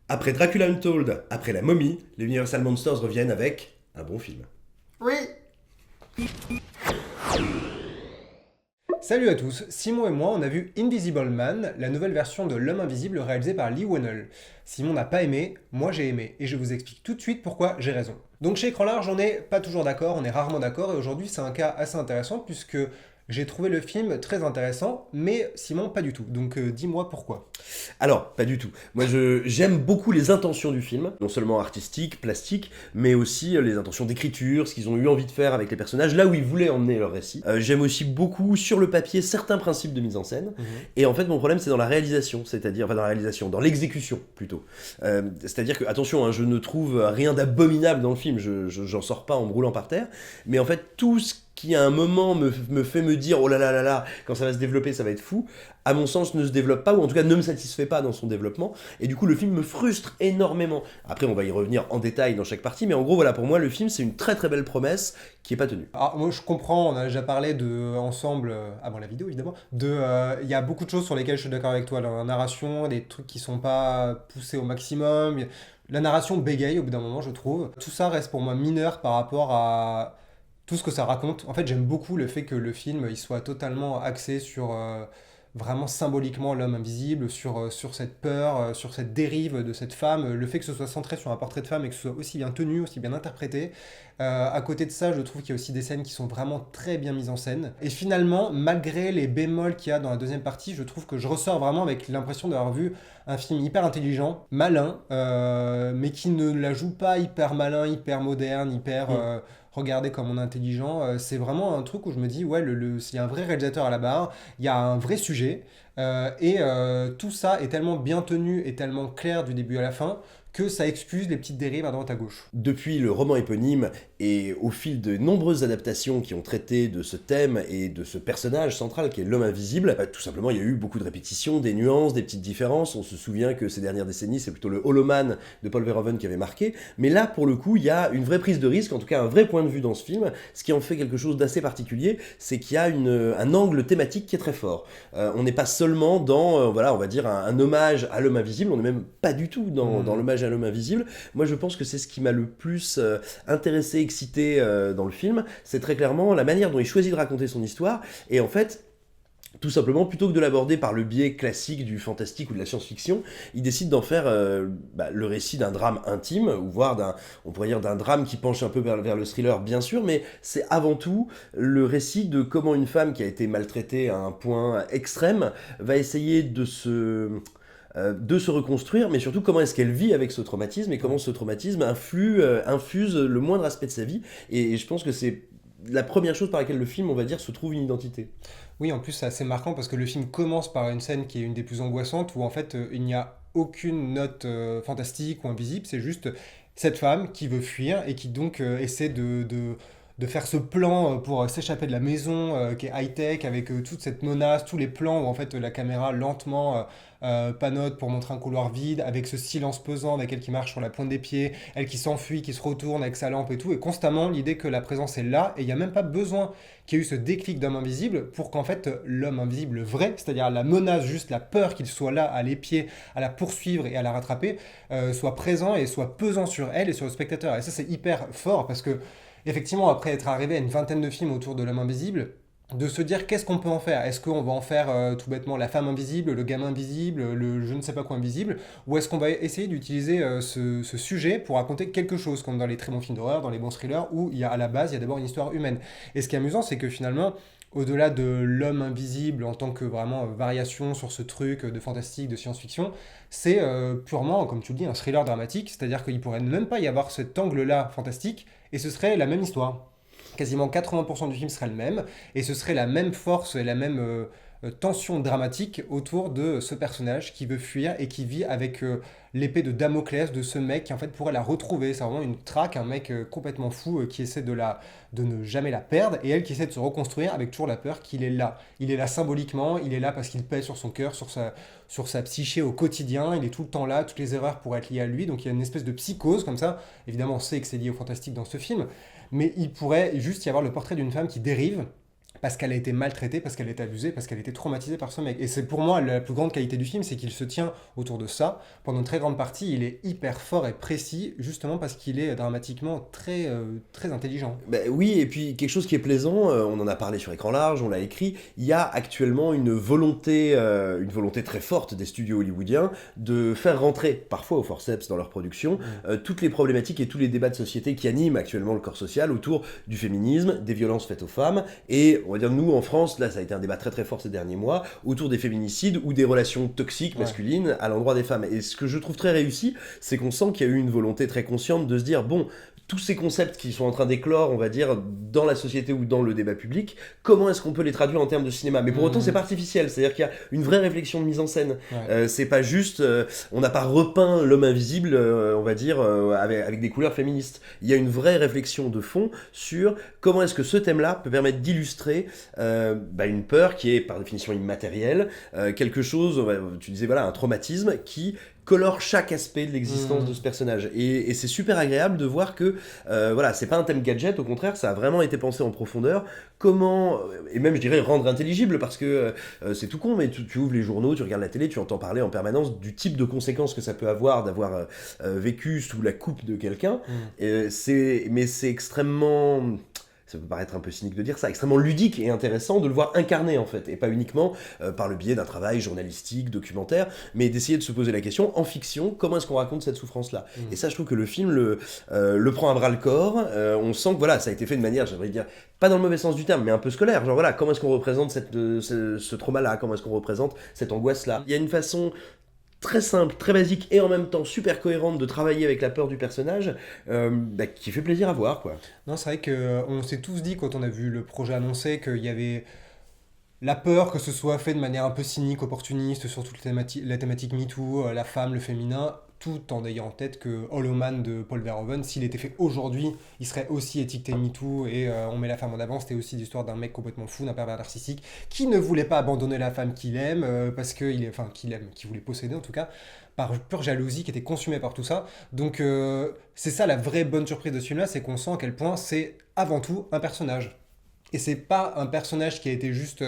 Après Dracula Untold, après La Momie, les Universal Monsters reviennent avec un bon film. Oui. Salut à tous, Simon et moi on a vu Invisible Man, la nouvelle version de L'Homme Invisible réalisée par Lee Whannell. Simon n'a pas aimé, moi j'ai aimé, et je vous explique tout de suite pourquoi j'ai raison. Donc chez Écran Large on n'est pas toujours d'accord, on est rarement d'accord, et aujourd'hui c'est un cas assez intéressant puisque j'ai trouvé le film très intéressant, mais Simon pas du tout, donc dis-moi pourquoi. Alors, pas du tout. J'aime beaucoup les intentions du film, non seulement artistiques, plastiques, mais aussi les intentions d'écriture, ce qu'ils ont eu envie de faire avec les personnages, là où ils voulaient emmener leur récit. J'aime aussi beaucoup, sur le papier, certains principes de mise en scène. Mhm. Et en fait, mon problème, c'est dans la réalisation, enfin dans la réalisation, dans l'exécution plutôt. C'est-à-dire que, attention, hein, je ne trouve rien d'abominable dans le film, j'en sors pas en me roulant par terre, mais en fait, tout ce qui à un moment me fait me dire oh là là là là, quand ça va se développer, ça va être fou, à mon sens, ne se développe pas, ou en tout cas ne me satisfait pas dans son développement, et du coup le film me frustre énormément. Après on va y revenir en détail dans chaque partie, mais en gros voilà, pour moi le film c'est une très très belle promesse qui est pas tenue. Alors, moi je comprends, on a déjà parlé de ensemble, avant la vidéo évidemment, il y a beaucoup de choses sur lesquelles je suis d'accord avec toi, la narration, des trucs qui sont pas poussés au maximum, la narration bégaye au bout d'un moment je trouve. Tout ça reste pour moi mineur par rapport à tout ce que ça raconte. En fait j'aime beaucoup le fait que le film il soit totalement axé sur vraiment symboliquement l'homme invisible, sur cette peur, sur cette dérive de cette femme, le fait que ce soit centré sur un portrait de femme et que ce soit aussi bien tenu, aussi bien interprété. À côté de ça, je trouve qu'il y a aussi des scènes qui sont vraiment très bien mises en scène. Et finalement, malgré les bémols qu'il y a dans la deuxième partie, je trouve que je ressors vraiment avec l'impression d'avoir vu un film hyper intelligent, malin, mais qui ne la joue pas hyper malin, hyper moderne, hyper Mm. regardez comme on est intelligent. C'est vraiment un truc où je me dis, ouais, il y a un vrai réalisateur à la barre, il y a un vrai sujet, tout ça est tellement bien tenu et tellement clair du début à la fin que ça excuse les petites dérives à droite à gauche. Depuis le roman éponyme et au fil de nombreuses adaptations qui ont traité de ce thème et de ce personnage central qui est l'homme invisible, tout simplement il y a eu beaucoup de répétitions, des nuances, des petites différences. On se souvient que ces dernières décennies c'est plutôt le Holoman de Paul Verhoeven qui avait marqué, mais là pour le coup il y a une vraie prise de risque, en tout cas un vrai point de vue dans ce film, ce qui en fait quelque chose d'assez particulier, c'est qu'il y a un angle thématique qui est très fort. On n'est pas seulement dans, voilà, on va dire un hommage à l'homme invisible, on n'est même pas du tout dans Hmm. l'hommage à l'homme invisible. Moi je pense que c'est ce qui m'a le plus intéressé, excité dans le film, c'est très clairement la manière dont il choisit de raconter son histoire, et en fait, tout simplement, plutôt que de l'aborder par le biais classique du fantastique ou de la science-fiction, il décide d'en faire le récit d'un drame intime, ou voire on pourrait dire d'un drame qui penche un peu vers le thriller, bien sûr, mais c'est avant tout le récit de comment une femme qui a été maltraitée à un point extrême va essayer de se reconstruire, mais surtout comment est-ce qu'elle vit avec ce traumatisme et comment Ouais. ce traumatisme infuse le moindre aspect de sa vie. Et je pense que c'est la première chose par laquelle le film, on va dire, se trouve une identité. Oui, en plus, c'est assez marquant parce que le film commence par une scène qui est une des plus angoissantes où en fait il n'y a aucune note fantastique ou invisible, c'est juste cette femme qui veut fuir et qui donc essaie de faire ce plan pour s'échapper de la maison qui est high-tech avec toute cette menace, tous les plans où en fait la caméra lentement panote pour montrer un couloir vide avec ce silence pesant avec elle qui marche sur la pointe des pieds, elle qui s'enfuit, qui se retourne avec sa lampe et tout, et constamment l'idée que la présence est là et il n'y a même pas besoin qu'il y ait eu ce déclic d'homme invisible pour qu'en fait l'homme invisible vrai, c'est-à-dire la menace, juste la peur qu'il soit là à l'épier, à la poursuivre et à la rattraper, soit présent et soit pesant sur elle et sur le spectateur. Et ça c'est hyper fort parce que effectivement après être arrivé à une vingtaine de films autour de l'homme invisible, de se dire qu'est-ce qu'on peut en faire. Est-ce qu'on va en faire tout bêtement la femme invisible, le gamin invisible, le je ne sais pas quoi invisible, ou est-ce qu'on va essayer d'utiliser ce sujet pour raconter quelque chose, comme dans les très bons films d'horreur, dans les bons thrillers, où il y a à la base, il y a d'abord une histoire humaine. Et ce qui est amusant, c'est que finalement, au-delà de l'homme invisible en tant que vraiment variation sur ce truc de fantastique, de science-fiction, c'est purement, comme tu le dis, un thriller dramatique, c'est-à-dire qu'il pourrait même pas y avoir cet angle-là fantastique, et ce serait la même histoire. Quasiment 80% du film serait le même, et ce serait la même force et la même tension dramatique autour de ce personnage qui veut fuir et qui vit avec l'épée de Damoclès de ce mec qui en fait pourrait la retrouver. C'est vraiment une traque, un mec complètement fou qui essaie de ne jamais la perdre, et elle qui essaie de se reconstruire avec toujours la peur qu'il est là. Il est là symboliquement, il est là parce qu'il pèse sur son cœur, sur sa psyché au quotidien, il est tout le temps là, toutes les erreurs pourraient être liées à lui, donc il y a une espèce de psychose comme ça. Évidemment, on sait que c'est lié au fantastique dans ce film, mais il pourrait juste y avoir le portrait d'une femme qui dérive parce qu'elle a été maltraitée, parce qu'elle a été abusée, parce qu'elle a été traumatisée par ce mec. Et c'est pour moi la plus grande qualité du film, c'est qu'il se tient autour de ça. Pendant une très grande partie, il est hyper fort et précis, justement parce qu'il est dramatiquement très intelligent. Ben oui, et puis quelque chose qui est plaisant, on en a parlé sur écran large, on l'a écrit, il y a actuellement une volonté très forte des studios hollywoodiens de faire rentrer, parfois au forceps dans leur production, toutes les problématiques et tous les débats de société qui animent actuellement le corps social autour du féminisme, des violences faites aux femmes, et on va dire nous en France, là ça a été un débat très très fort ces derniers mois, autour des féminicides ou des relations toxiques Ouais. masculines à l'endroit des femmes. Et ce que je trouve très réussi, c'est qu'on sent qu'il y a eu une volonté très consciente de se dire, bon, tous ces concepts qui sont en train d'éclore, on va dire, dans la société ou dans le débat public, comment est-ce qu'on peut les traduire en termes de cinéma? Mais pour autant, c'est pas artificiel, c'est-à-dire qu'il y a une vraie réflexion de mise en scène. Ouais. C'est pas juste, on n'a pas repeint l'homme invisible, on va dire, avec des couleurs féministes. Il y a une vraie réflexion de fond sur comment est-ce que ce thème-là peut permettre d'illustrer une peur qui est par définition immatérielle, quelque chose, tu disais, voilà, un traumatisme qui colore chaque aspect de l'existence de ce personnage. Et c'est super agréable de voir que, voilà, c'est pas un thème gadget, au contraire, ça a vraiment été pensé en profondeur. Comment, et même je dirais rendre intelligible, parce que c'est tout con, mais tu ouvres les journaux, tu regardes la télé, tu entends parler en permanence du type de conséquences que ça peut avoir d'avoir vécu sous la coupe de quelqu'un. Mais c'est extrêmement, ça peut paraître un peu cynique de dire ça, extrêmement ludique et intéressant de le voir incarné en fait, et pas uniquement par le biais d'un travail journalistique, documentaire, mais d'essayer de se poser la question, en fiction, comment est-ce qu'on raconte cette souffrance-là. Et ça, je trouve que le film le prend à bras-le-corps, on sent que voilà, ça a été fait de manière, j'aimerais dire, pas dans le mauvais sens du terme, mais un peu scolaire, genre voilà, comment est-ce qu'on représente ce trauma-là, comment est-ce qu'on représente cette angoisse-là. Il y a une façon très simple, très basique et en même temps super cohérente de travailler avec la peur du personnage, qui fait plaisir à voir, quoi. Non, c'est vrai qu'on s'est tous dit quand on a vu le projet annoncé qu'il y avait la peur que ce soit fait de manière un peu cynique, opportuniste, sur toute la thématique MeToo, la femme, le féminin, tout en ayant en tête que Hollow Man de Paul Verhoeven, s'il était fait aujourd'hui, il serait aussi étiqueté MeToo et on met la femme en avant. C'était aussi l'histoire d'un mec complètement fou, d'un pervers narcissique, qui ne voulait pas abandonner la femme qu'il aime, parce qu'il est, enfin, qu'il aime, qu'il voulait posséder en tout cas, par pure jalousie, qui était consumé par tout ça. Donc c'est ça la vraie bonne surprise de ce film-là, c'est qu'on sent à quel point c'est avant tout un personnage. Et c'est pas un personnage qui a été juste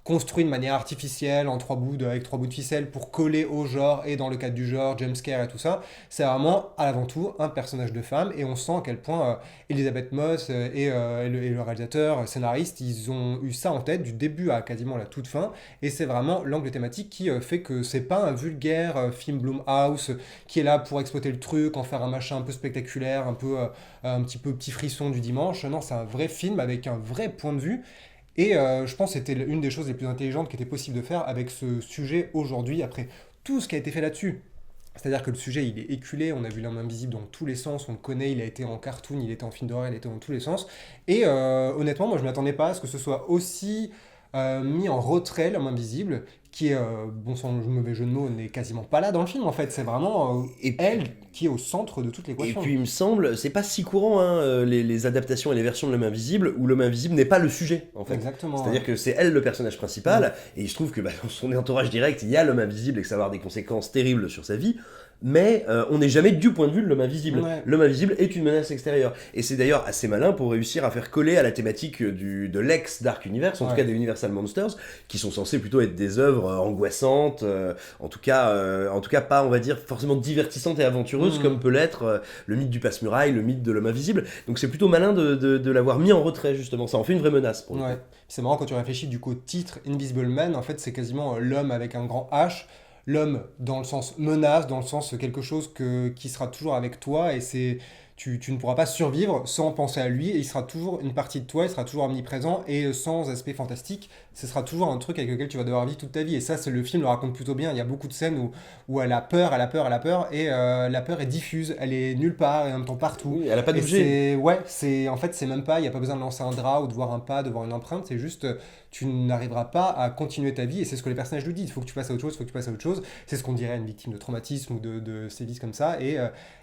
construit de manière artificielle en avec trois bouts de ficelle pour coller au genre et dans le cadre du genre, jumpscare et tout ça. C'est vraiment avant tout un personnage de femme et on sent à quel point Elisabeth Moss et le réalisateur, scénariste, ils ont eu ça en tête du début à quasiment la toute fin. Et c'est vraiment l'angle thématique qui fait que c'est pas un vulgaire film Blumhouse qui est là pour exploiter le truc, en faire un machin un peu spectaculaire, un petit peu petit frisson du dimanche. Non, c'est un vrai film avec un vrai point de vue. Et je pense que c'était une des choses les plus intelligentes qui était possible de faire avec ce sujet aujourd'hui, après tout ce qui a été fait là-dessus. C'est-à-dire que le sujet, il est éculé, on a vu l'homme invisible dans tous les sens, on le connaît, il a été en cartoon, il était en film d'horreur, il a été dans tous les sens. Et honnêtement, moi je ne m'attendais pas à ce que ce soit aussi mis en retrait, l'homme invisible, qui est, bon sans mauvais jeu de mots, n'est quasiment pas là dans le film en fait. C'est vraiment Et elle puis, qui est au centre de toute et l'équation. puis il me semble, c'est pas si courant, hein, les adaptations et les versions de l'homme invisible, où l'homme invisible n'est pas le sujet, en fait. Exactement. C'est-à-dire que c'est elle le personnage principal, et il se trouve que dans son entourage direct, il y a l'homme invisible et que ça va avoir des conséquences terribles sur sa vie, mais on n'est jamais du point de vue de l'homme invisible. Ouais. L'homme invisible est une menace extérieure. Et c'est d'ailleurs assez malin pour réussir à faire coller à la thématique de l'ex-Dark Universe, en tout cas des Universal Monsters, qui sont censés plutôt être des œuvres angoissantes, en tout cas pas, on va dire, forcément divertissantes et aventureuses, comme peut l'être le mythe du passe-muraille, le mythe de l'homme invisible. Donc c'est plutôt malin de l'avoir mis en retrait, justement. Ça en fait une vraie menace, pour le coup. Ouais. C'est marrant quand tu réfléchis du coup au titre Invisible Man, en fait c'est quasiment l'homme avec un grand H, l'homme dans le sens menace, dans le sens quelque chose qui sera toujours avec toi et tu ne pourras pas survivre sans penser à lui et il sera toujours une partie de toi, il sera toujours omniprésent et sans aspect fantastique, ce sera toujours un truc avec lequel tu vas devoir vivre toute ta vie et ça le film le raconte plutôt bien, il y a beaucoup de scènes où elle a peur, elle a peur, elle a peur et la peur est diffuse, elle est nulle part et en même temps partout. Oui, elle a pas Et d'objet. en fait c'est même pas, il n'y a pas besoin de lancer un drap ou de voir un pas, de voir une empreinte, c'est juste tu n'arriveras pas à continuer ta vie et c'est ce que les personnages lui disent, il faut que tu passes à autre chose, il faut que tu passes à autre chose, c'est ce qu'on dirait à une victime de traumatisme ou de sévices comme ça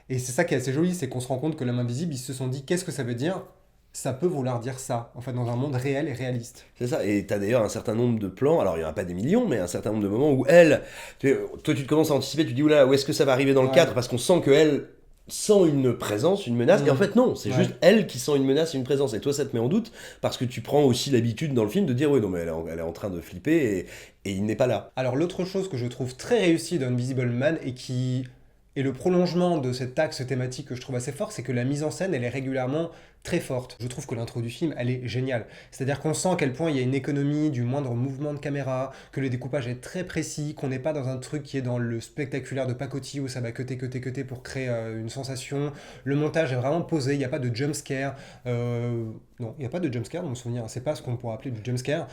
et c'est ça qui est assez joli, c'est qu'on se rend compte que l'homme invisible, ils se sont dit qu'est-ce que ça veut dire? Ça peut vouloir dire ça, en fait, dans un monde réel et réaliste. C'est ça, et t'as d'ailleurs un certain nombre de plans, alors il n'y en a pas des millions, mais un certain nombre de moments où toi tu te commences à anticiper, tu te dis oula, où est-ce que ça va arriver dans le Ouais. cadre, parce qu'on sent que elle sent une présence, une menace, et en fait non, c'est Ouais. juste elle qui sent une menace et une présence, et toi ça te met en doute, parce que tu prends aussi l'habitude dans le film de dire, ouais non mais elle est en train de flipper, et il n'est pas là. Alors l'autre chose que je trouve très réussie dans Invisible Man et qui est le prolongement de cet axe thématique que je trouve assez fort, c'est que la mise en scène, elle est régulièrement très forte. Je trouve que l'intro du film, elle est géniale. C'est-à-dire qu'on sent à quel point il y a une économie du moindre mouvement de caméra, que le découpage est très précis, qu'on n'est pas dans un truc qui est dans le spectaculaire de pacotille où ça va cutter pour créer une sensation. Le montage est vraiment posé, il n'y a pas de jump scare. Non, il n'y a pas de jump scare dans mon souvenir, c'est pas ce qu'on pourrait appeler du jump scare.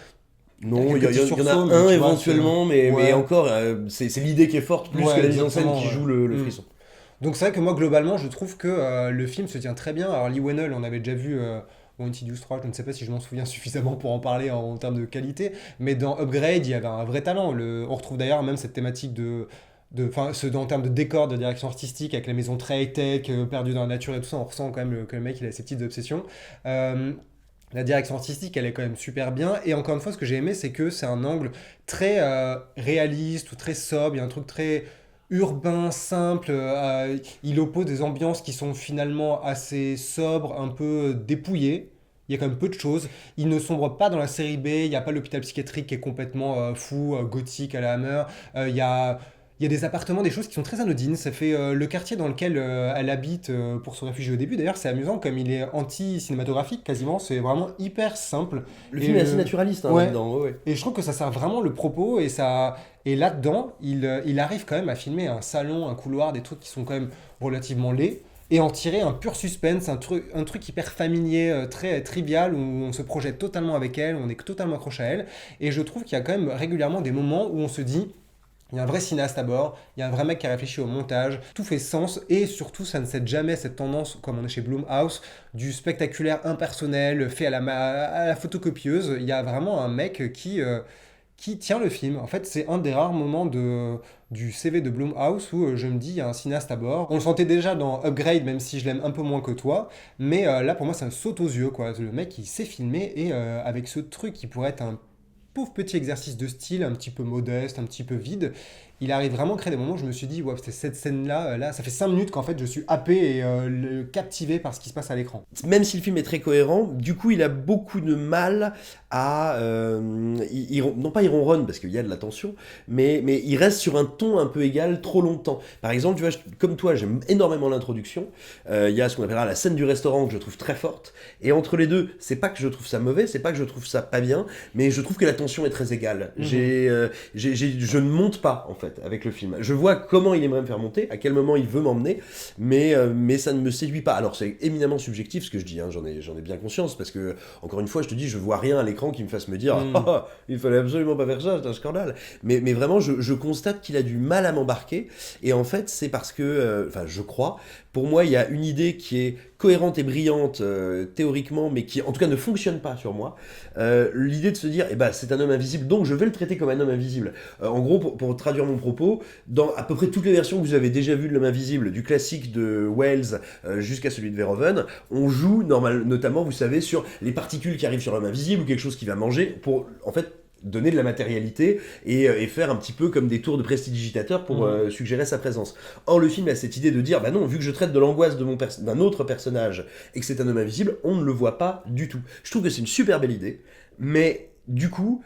Il y a Non, quelques petits il y en a sursauts, mais un tu vois, éventuellement, mais ouais. encore, c'est l'idée qui est forte, plus que Ouais, la mise en scène exactement, qui ouais. joue le Mm. frisson. Donc c'est vrai que moi, globalement, je trouve que le film se tient très bien. Alors Lee Whannell, on avait déjà vu dans Insidious 3, je ne sais pas si je m'en souviens suffisamment pour en parler en termes de qualité, mais dans Upgrade, il y avait un vrai talent. On retrouve d'ailleurs même cette thématique enfin, en termes de décor, de direction artistique, avec la maison très high-tech, perdue dans la nature et tout ça, on ressent quand même que le mec, il a ses petites obsessions. Euh, la direction artistique, elle est quand même super bien. Et encore une fois, ce que j'ai aimé, c'est que c'est un angle très réaliste ou très sobre. Il y a un truc très urbain, simple. Il oppose des ambiances qui sont finalement assez sobres, un peu dépouillées. Il y a quand même peu de choses. Il ne sombre pas dans la série B. Il n'y a pas l'hôpital psychiatrique qui est complètement fou, gothique à la Hammer. Il y a des appartements, des choses qui sont très anodines. Ça fait le quartier dans lequel elle habite pour se réfugier au début. D'ailleurs, c'est amusant comme il est anti-cinématographique quasiment. C'est vraiment hyper simple. Le Et film est assez naturaliste hein, ouais. là-dedans, ouais, ouais. Et je trouve que ça sert vraiment le propos et là-dedans, il arrive quand même à filmer un salon, un couloir, des trucs qui sont quand même relativement laids et en tirer un pur suspense, un truc hyper familier, très trivial où on se projette totalement avec elle, on est totalement accroché à elle. Et je trouve qu'il y a quand même régulièrement des moments où on se dit il y a un vrai cinéaste à bord, il y a un vrai mec qui a réfléchi au montage, tout fait sens et surtout ça ne cède jamais cette tendance, comme on est chez Blumhouse, du spectaculaire impersonnel fait à la photocopieuse. Il y a vraiment un mec qui tient le film. En fait, c'est un des rares moments du CV de Blumhouse où je me dis, il y a un cinéaste à bord. On le sentait déjà dans Upgrade, même si je l'aime un peu moins que toi, mais là pour moi ça me saute aux yeux, quoi. Le mec il sait filmer et avec ce truc qui pourrait être un pauvre petit exercice de style, un petit peu modeste, un petit peu vide. Il arrive vraiment à créer des moments où je me suis dit, ouais, c'est cette scène-là, là, ça fait 5 minutes qu'en fait je suis happé et captivé par ce qui se passe à l'écran. Même si le film est très cohérent, du coup il a beaucoup de mal à... non pas il ronronne parce qu'il y a de la tension, mais il reste sur un ton un peu égal trop longtemps. Par exemple, tu vois, comme toi, j'aime énormément l'introduction. Il y a ce qu'on appellera la scène du restaurant que je trouve très forte. Et entre les deux, c'est pas que je trouve ça mauvais, c'est pas que je trouve ça pas bien, mais je trouve que la tension est très égale. Je ne monte pas en fait avec le film. Je vois comment il aimerait me faire monter, à quel moment il veut m'emmener, mais ça ne me séduit pas. Alors c'est éminemment subjectif ce que je dis, hein, j'en ai bien conscience, parce que, encore une fois, je te dis, je vois rien à l'écran qui me fasse me dire Mm. ah, il fallait absolument pas faire ça, c'est un scandale. Mais vraiment, je constate qu'il a du mal à m'embarquer, et en fait, c'est parce que, enfin, je crois, pour moi, il y a une idée qui est cohérente et brillante théoriquement, mais qui en tout cas ne fonctionne pas sur moi. L'idée de se dire, eh ben, c'est un homme invisible, donc je vais le traiter comme un homme invisible. En gros, pour traduire mon propos, dans à peu près toutes les versions que vous avez déjà vues de l'homme invisible, du classique de Wells jusqu'à celui de Verhoeven, on joue notamment, vous savez, sur les particules qui arrivent sur l'homme invisible ou quelque chose qui va manger pour, en fait, donner de la matérialité et faire un petit peu comme des tours de prestidigitateur pour suggérer sa présence. Or, le film a cette idée de dire, bah non, vu que je traite de l'angoisse d'un autre personnage et que c'est un homme invisible, on ne le voit pas du tout. Je trouve que c'est une super belle idée, mais du coup,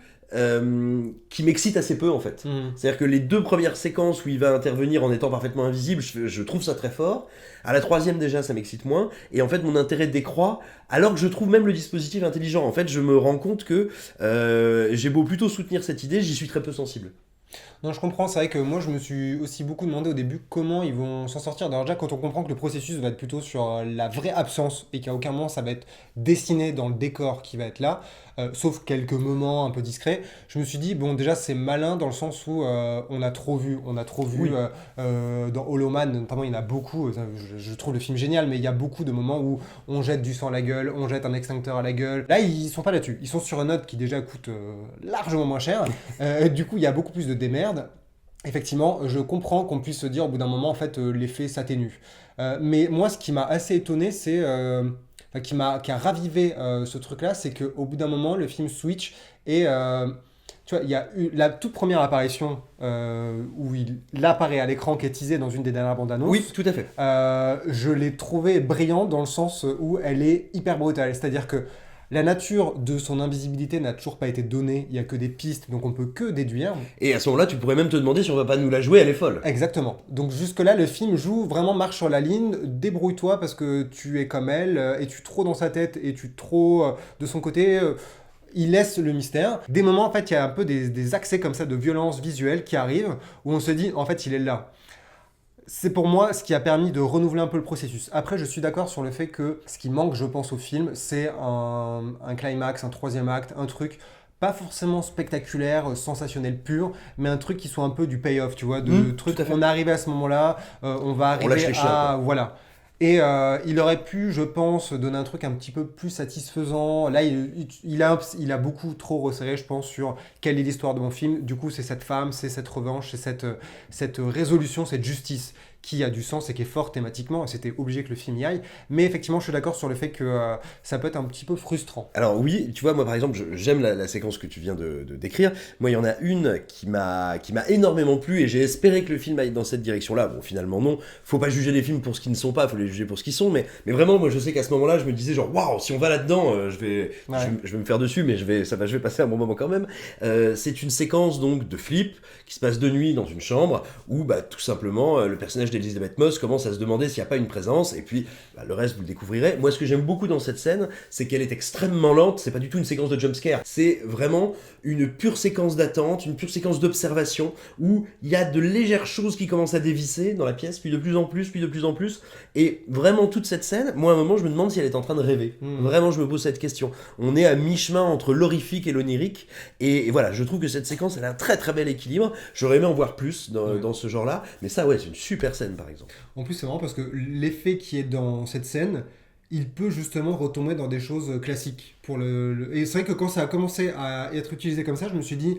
qui m'excite assez peu en fait. Mm. C'est-à-dire que les deux premières séquences où il va intervenir en étant parfaitement invisible, je trouve ça très fort. À la troisième déjà, ça m'excite moins. Et en fait, mon intérêt décroît, alors que je trouve même le dispositif intelligent. En fait, je me rends compte que j'ai beau plutôt soutenir cette idée, j'y suis très peu sensible. Non, je comprends. C'est vrai que moi, je me suis aussi beaucoup demandé au début comment ils vont s'en sortir. Alors, déjà, quand on comprend que le processus va être plutôt sur la vraie absence et qu'à aucun moment ça va être dessiné dans le décor qui va être là, sauf quelques moments un peu discrets, je me suis dit, bon, déjà, c'est malin dans le sens où on a trop vu. On a trop vu Oui. dans Hollow Man, notamment, il y en a beaucoup. Je trouve le film génial, mais il y a beaucoup de moments où on jette du sang à la gueule, on jette un extincteur à la gueule. Là, ils sont pas là-dessus. Ils sont sur un note qui déjà coûte largement moins cher. Du coup, il y a beaucoup plus de démerde. Effectivement, je comprends qu'on puisse se dire au bout d'un moment, en fait, l'effet s'atténue. Mais moi, ce qui m'a assez étonné, enfin, qui a ravivé ce truc-là, c'est qu'au bout d'un moment, le film switch et Tu vois, il y a eu la toute première apparition où il apparaît à l'écran, qui est teasé dans une des dernières bandes Oui, annonces. tout à fait. Je l'ai trouvé brillant dans le sens où elle est hyper brutale. C'est-à-dire que la nature de son invisibilité n'a toujours pas été donnée, il n'y a que des pistes, donc on peut que déduire. Et à ce moment-là, tu pourrais même te demander si on va pas nous la jouer, elle est folle. Exactement. Donc jusque-là, le film joue vraiment marche sur la ligne, débrouille-toi parce que tu es comme elle, es-tu trop dans sa tête, es-tu trop de son côté il laisse le mystère. Des moments, en fait, il y a un peu des accès comme ça de violence visuelle qui arrivent, où on se dit, en fait, il est là. C'est pour moi ce qui a permis de renouveler un peu le processus. Après, je suis d'accord sur le fait que ce qui manque, je pense, au film, c'est un climax, un troisième acte, un truc pas forcément spectaculaire, sensationnel pur, mais un truc qui soit un peu du payoff, tu vois, de truc, tout à fait. on est arrivé à ce moment-là, on va On lâche arriver les chiens, à... quoi. Voilà. Et il aurait pu, je pense, donner un truc un petit peu plus satisfaisant. Là, il a beaucoup trop resserré, je pense, sur quelle est l'histoire de mon film. Du coup, c'est cette femme, c'est cette revanche, c'est cette résolution, cette justice qui a du sens et qui est forte thématiquement. Et c'était obligé que le film y aille. Mais effectivement, je suis d'accord sur le fait que ça peut être un petit peu frustrant. Alors oui, tu vois, moi par exemple, j'aime la séquence que tu viens de décrire. Moi, il y en a une qui m'a énormément plu et j'ai espéré que le film aille dans cette direction-là. Bon, finalement non. Faut pas juger les films pour ce qu'ils ne sont pas, faut les juger pour ce qu'ils sont. Mais vraiment, moi, je sais qu'à ce moment-là, je me disais genre, waouh, si on va là-dedans, Ouais. je vais me faire dessus, mais je vais passer un bon moment quand même. C'est une séquence donc de flip qui se passe de nuit dans une chambre où bah tout simplement le personnage d'Elizabeth Moss commence à se demander s'il n'y a pas une présence et puis bah, le reste vous le découvrirez. Moi, ce que j'aime beaucoup dans cette scène, c'est qu'elle est extrêmement lente, c'est pas du tout une séquence de jumpscare, c'est vraiment une pure séquence d'attente, une pure séquence d'observation, où il y a de légères choses qui commencent à dévisser dans la pièce, puis de plus en plus, puis de plus en plus, et vraiment toute cette scène, moi à un moment je me demande si elle est en train de rêver. Vraiment je me pose cette question. On est à mi-chemin entre l'horrifique et l'onirique, et voilà, je trouve que cette séquence elle a un très très bel équilibre, j'aurais aimé en voir plus dans ce genre-là, mais ça ouais, c'est une super scène par exemple. En plus, c'est marrant parce que l'effet qui est dans cette scène, il peut justement retomber dans des choses classiques. Et c'est vrai que quand ça a commencé à être utilisé comme ça, je me suis dit,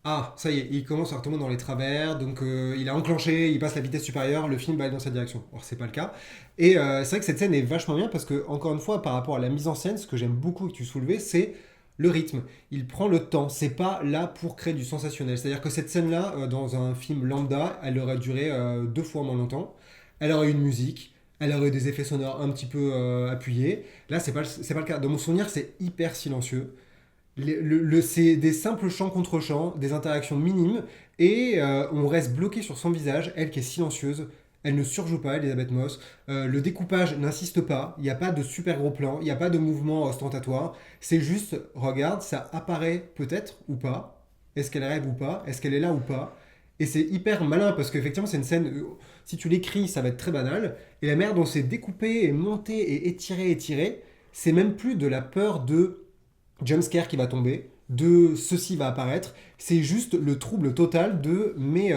ah, ça y est, il commence à retomber dans les travers, donc il a enclenché, il passe la vitesse supérieure, le film va aller dans cette direction. Or, c'est pas le cas. Et c'est vrai que cette scène est vachement bien parce que, encore une fois, par rapport à la mise en scène, ce que j'aime beaucoup que tu soulevais, c'est le rythme. Il prend le temps, c'est pas là pour créer du sensationnel. C'est-à-dire que cette scène-là, dans un film lambda, elle aurait duré 2 fois moins longtemps. Elle aurait eu une musique, elle aurait eu des effets sonores un petit peu appuyés. Là, c'est pas le cas. Dans mon souvenir, c'est hyper silencieux. C'est des simples chants contre chants, des interactions minimes, et on reste bloqué sur son visage, elle qui est silencieuse. Elle ne surjoue pas, Elisabeth Moss. Le découpage n'insiste pas. Il n'y a pas de super gros plan. Il n'y a pas de mouvement ostentatoire. C'est juste, regarde, ça apparaît peut-être ou pas. Est-ce qu'elle rêve ou pas? Est-ce qu'elle est là ou pas? Et c'est hyper malin parce qu'effectivement, c'est une scène. Si tu l'écris, ça va être très banal. Et la manière dont c'est découpé et monté et étiré, c'est même plus de la peur de jumpscare qui va tomber, de ceci va apparaître. C'est juste le trouble total de mais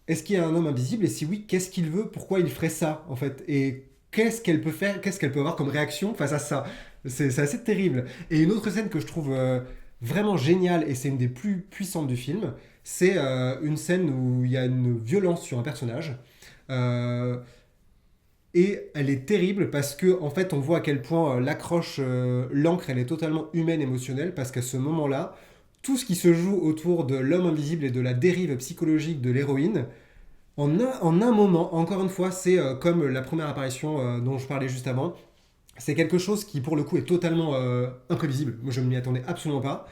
est-ce qu'il y a un homme invisible et si oui, qu'est-ce qu'il veut, pourquoi il ferait ça en fait et qu'est-ce qu'elle peut faire, qu'est-ce qu'elle peut avoir comme réaction face à ça. C'est assez terrible. Et une autre scène que je trouve vraiment géniale et c'est une des plus puissantes du film, c'est une scène où il y a une violence sur un personnage. Euh, et elle est terrible parce que en fait on voit à quel point l'accroche, l'encre, elle est totalement humaine, émotionnelle parce qu'à ce moment-là, tout ce qui se joue autour de l'homme invisible et de la dérive psychologique de l'héroïne, en un moment, encore une fois, c'est comme la première apparition dont je parlais juste avant, c'est quelque chose qui pour le coup est totalement imprévisible. Moi je ne m'y attendais absolument pas.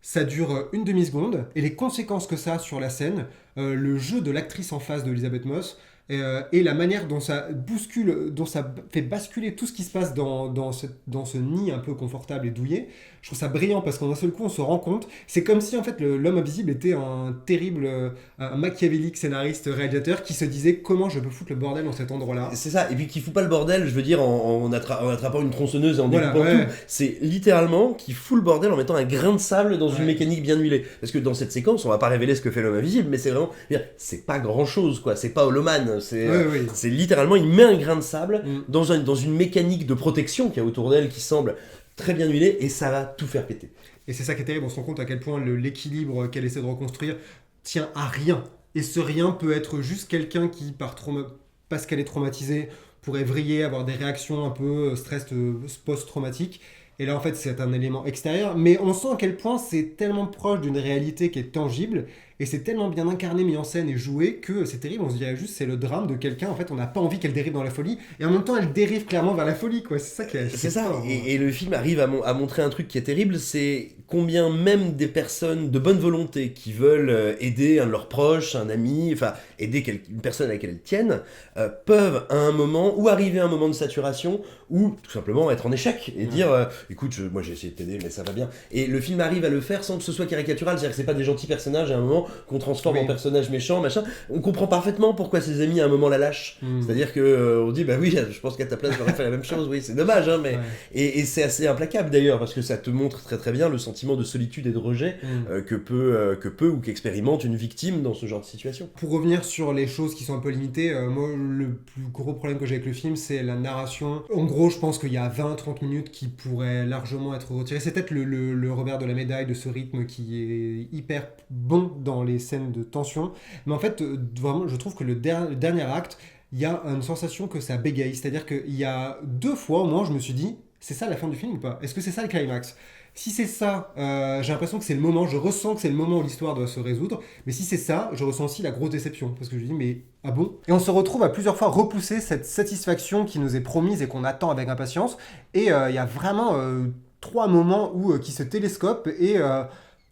Ça dure une demi-seconde et les conséquences que ça a sur la scène, le jeu de l'actrice en face de Elisabeth Moss, et la manière dont ça bouscule, dont ça fait basculer tout ce qui se passe dans ce nid un peu confortable et douillet, je trouve ça brillant parce qu'en un seul coup on se rend compte, c'est comme si en fait l'homme invisible était un terrible, un machiavélique scénariste réalisateur qui se disait comment je peux foutre le bordel dans cet endroit-là. C'est ça, et puis qui fout pas le bordel, je veux dire, en attrapant une tronçonneuse et en Voilà, découpant ouais. tout. C'est littéralement qui fout le bordel en mettant un grain de sable dans une Ouais. mécanique bien huilée. Parce que dans cette séquence, on va pas révéler ce que fait l'homme invisible, mais c'est vraiment, je veux dire, c'est pas grand chose, quoi. C'est pas Holoman, c'est littéralement, il met un grain de sable Mm. dans une mécanique de protection qu'il y a autour d'elle qui semble très bien huilée, et ça va tout faire péter. Et c'est ça qui est terrible, on se rend compte à quel point l'équilibre qu'elle essaie de reconstruire tient à rien. Et ce rien peut être juste quelqu'un qui, parce qu'elle est traumatisée, pourrait vriller, avoir des réactions un peu stress post-traumatiques. Et là, en fait, c'est un élément extérieur. Mais on sent à quel point c'est tellement proche d'une réalité qui est tangible. Et c'est tellement bien incarné, mis en scène et joué que c'est terrible. On se dirait juste c'est le drame de quelqu'un. En fait, on n'a pas envie qu'elle dérive dans la folie. Et en même temps, elle dérive clairement vers la folie, quoi. C'est ça qui est C'est ça, fort, hein. et le film arrive à montrer un truc qui est terrible, c'est combien même des personnes de bonne volonté qui veulent aider un de leurs proches, un ami, enfin aider une personne à laquelle elles tiennent, peuvent à un moment, ou arriver à un moment de saturation, ou tout simplement être en échec, et dire écoute, moi j'ai essayé de t'aider, mais ça va bien. Et le film arrive à le faire sans que ce soit caricatural, c'est-à-dire que c'est pas des gentils personnages à un moment qu'on transforme en personnages méchants, machin. On comprend parfaitement pourquoi ses amis à un moment la lâchent. C'est-à-dire que on dit bah oui, je pense qu'à ta place j'aurais fait la même chose, oui, c'est dommage, hein, mais et c'est assez implacable d'ailleurs parce que ça te montre très très bien le sentiment de solitude et de rejet que peut ou qu'expérimente une victime dans ce genre de situation. Pour revenir sur les choses qui sont un peu limitées, moi, le plus gros problème que j'ai avec le film, c'est la narration. En gros, je pense qu'il y a 20-30 minutes qui pourraient largement être retirées. C'est peut-être le revers de la médaille de ce rythme qui est hyper bon dans les scènes de tension. Mais en fait, vraiment, je trouve que le dernier acte, il y a une sensation que ça bégaye. C'est-à-dire qu'il y a 2 fois au moins, je me suis dit, c'est ça la fin du film ou pas? Est-ce que c'est ça le climax? Si c'est ça, j'ai l'impression que c'est le moment, je ressens que c'est le moment où l'histoire doit se résoudre, mais si c'est ça, je ressens aussi la grosse déception, parce que je dis, mais ah bon? Et on se retrouve à plusieurs fois repousser cette satisfaction qui nous est promise et qu'on attend avec impatience, et il y a vraiment 3 moments où, qui se télescopent, et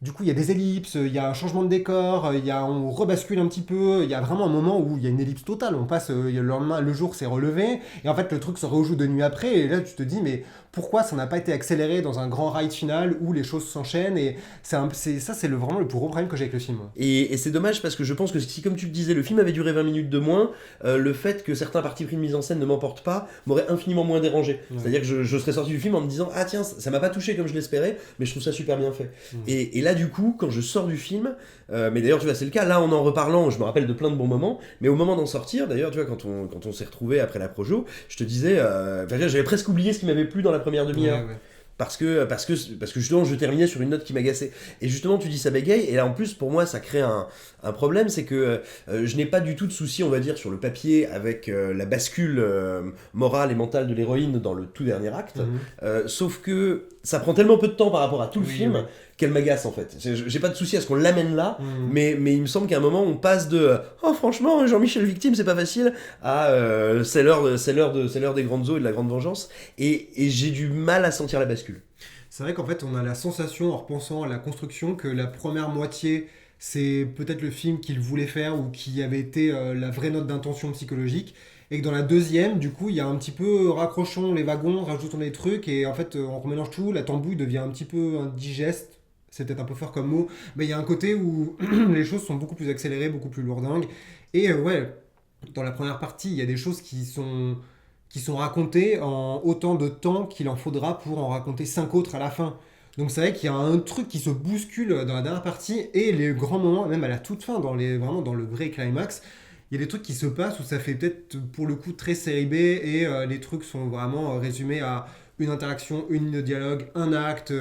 du coup il y a des ellipses, il y a un changement de décor, on rebascule un petit peu, il y a vraiment un moment où il y a une ellipse totale, on passe, le lendemain, le jour s'est relevé, et en fait le truc se rejoue de nuit après, et là tu te dis, mais pourquoi ça n'a pas été accéléré dans un grand ride final où les choses s'enchaînent et ça c'est vraiment le plus gros problème que j'ai avec le film. Et c'est dommage parce que je pense que si, comme tu le disais, le film avait duré 20 minutes de moins, le fait que certains partis pris de mise en scène ne m'emportent pas m'aurait infiniment moins dérangé. Ouais. C'est-à-dire que je serais sorti du film en me disant ah tiens, ça m'a pas touché comme je l'espérais, mais je trouve ça super bien fait. Et là du coup, quand je sors du film, mais d'ailleurs tu vois c'est le cas, là en reparlant, je me rappelle de plein de bons moments, mais au moment d'en sortir, d'ailleurs tu vois quand on s'est retrouvés après la projo, je te disais, j'avais presque oublié ce qui m'avait plu dans la première demi-heure. Ouais. Parce que justement je terminais sur une note qui m'agaçait. Et justement tu dis ça bégaye, et là en plus pour moi ça crée un problème, c'est que je n'ai pas du tout de souci on va dire sur le papier avec la bascule morale et mentale de l'héroïne dans le tout dernier acte, sauf que ça prend tellement peu de temps par rapport à tout le film qu'elle m'agace en fait. J'ai pas de souci à ce qu'on l'amène là, mais il me semble qu'à un moment on passe de oh franchement Jean-Michel victime c'est pas facile à c'est l'heure des grandes eaux et de la grande vengeance, et j'ai du mal à sentir la bascule. C'est vrai qu'en fait on a la sensation en repensant à la construction que la première moitié c'est peut-être le film qu'il voulait faire ou qui avait été la vraie note d'intention psychologique, et que dans la deuxième, du coup, il y a un petit peu raccrochons les wagons, rajoutons des trucs, et en fait, on remélange tout, la tambouille devient un petit peu indigeste, c'est peut-être un peu fort comme mot, mais il y a un côté où les choses sont beaucoup plus accélérées, beaucoup plus lourdingues, et ouais, dans la première partie, il y a des choses qui sont racontées en autant de temps qu'il en faudra pour en raconter 5 autres à la fin. Donc c'est vrai qu'il y a un truc qui se bouscule dans la dernière partie, et les grands moments, même à la toute fin, vraiment dans le vrai climax, il y a des trucs qui se passent où ça fait peut-être pour le coup très série B, et les trucs sont vraiment résumés à une interaction, une ligne de dialogue, un acte,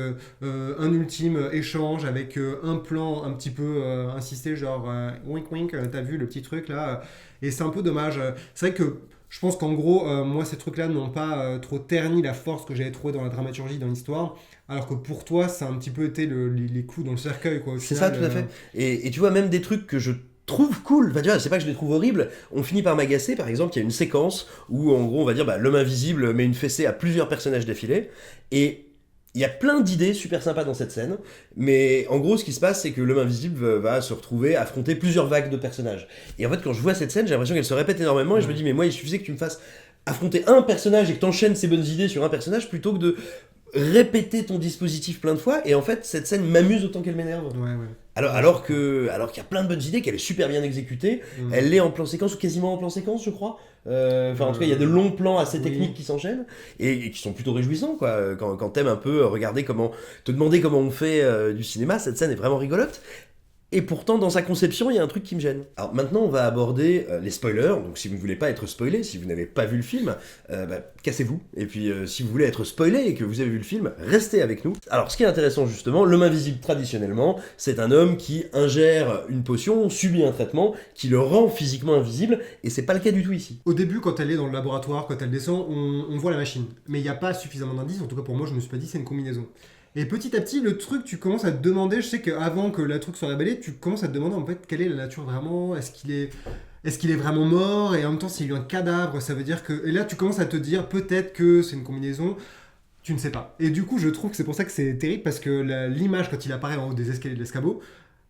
un ultime échange avec un plan un petit peu insisté, genre wink wink, t'as vu le petit truc là, et c'est un peu dommage. C'est vrai que je pense qu'en gros, moi ces trucs-là n'ont pas trop terni la force que j'avais trouvée dans la dramaturgie, dans l'histoire, alors que pour toi, ça a un petit peu été les clous dans le cercueil, quoi. C'est ça, tout à fait. Et tu vois, même des trucs que je trouve cool, enfin, tu vois, c'est pas que je les trouve horribles, on finit par m'agacer. Par exemple, il y a une séquence où en gros on va dire l'homme invisible met une fessée à plusieurs personnages d'affilée, et il y a plein d'idées super sympas dans cette scène, mais en gros ce qui se passe c'est que l'homme invisible va se retrouver à affronter plusieurs vagues de personnages, et en fait quand je vois cette scène j'ai l'impression qu'elle se répète énormément, et je me dis mais moi il suffisait que tu me fasses affronter un personnage et que t'enchaînes ces bonnes idées sur un personnage plutôt que de répéter ton dispositif plein de fois. Et en fait cette scène m'amuse autant qu'elle m'énerve. Alors qu'il y a plein de bonnes idées, qu'elle est super bien exécutée, elle est en plan séquence ou quasiment en plan séquence je crois, en tout cas il y a de longs plans assez techniques qui s'enchaînent et qui sont plutôt réjouissants quoi. Quand t'aimes un peu regarder te demander comment on fait du cinéma, cette scène est vraiment rigolote. Et pourtant, dans sa conception, il y a un truc qui me gêne. Alors maintenant, on va aborder les spoilers. Donc si vous ne voulez pas être spoilé, si vous n'avez pas vu le film, cassez-vous. Et puis si vous voulez être spoilé et que vous avez vu le film, restez avec nous. Alors ce qui est intéressant justement, l'homme invisible traditionnellement, c'est un homme qui ingère une potion, subit un traitement, qui le rend physiquement invisible, et c'est pas le cas du tout ici. Au début, quand elle est dans le laboratoire, quand elle descend, on voit la machine. Mais il n'y a pas suffisamment d'indices, en tout cas pour moi, je me suis pas dit c'est une combinaison. Et petit à petit, le truc, tu commences à te demander, je sais qu'avant que la truc soit révélée, tu commences à te demander en fait quelle est la nature vraiment, est-ce qu'il est vraiment mort, et en même temps s'il y a eu un cadavre, ça veut dire que... Et là tu commences à te dire peut-être que c'est une combinaison, tu ne sais pas. Et du coup je trouve que c'est pour ça que c'est terrible, parce que l'image quand il apparaît en haut des escaliers de l'escabeau,